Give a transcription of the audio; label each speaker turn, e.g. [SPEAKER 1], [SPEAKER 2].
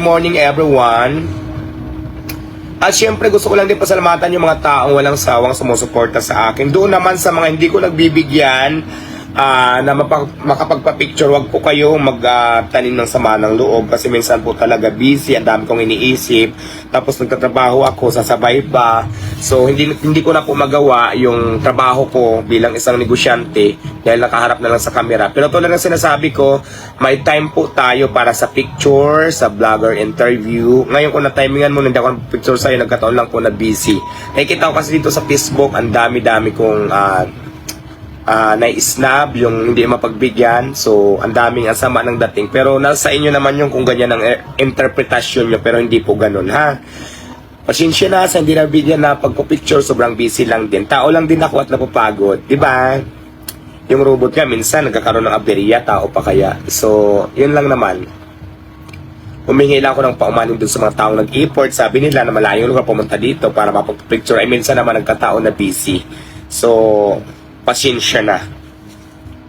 [SPEAKER 1] morning everyone. At syempre gusto ko lang din pasalamatan yung mga taong walang sawang sumusuporta sa akin. Doon naman sa mga hindi ko nagbibigyan na makapagpa-picture, wag po kayo magtanim ng sama ng loob kasi minsan po talaga busy, ang dami kong iniisip, tapos nagtatrabaho ako, sasabay pa, so hindi ko na po magawa yung trabaho ko bilang isang negosyante dahil nakaharap na lang sa camera. Pero tulad ng sinasabi ko, may time po tayo para sa picture, sa vlogger interview. Ngayon kung na-timingan mo, hindi ako picture sa'yo, nagkataon lang po na busy. Nakikita ko kasi dito sa Facebook, ang dami-dami kong na-snub, yung hindi mapagbigyan. So, ang daming asama ng dating. Pero nasa inyo naman yung kung ganyan ang interpretasyon nyo, pero hindi po ganun, ha? Pasensya na sa hindi nabigyan na pagpo-picture, sobrang busy lang din. Tao lang din ako at napapagod, di ba? Yung robot nga, minsan nagkakaroon ng aberya, tao pa kaya. So, yun lang naman. Humingi lang ako ng paumanin dun sa mga taong nag-import. Sabi nila na malayong lugar pumunta dito para mapag-picture. Ay minsan naman nagkataon na busy. So, pasensya na.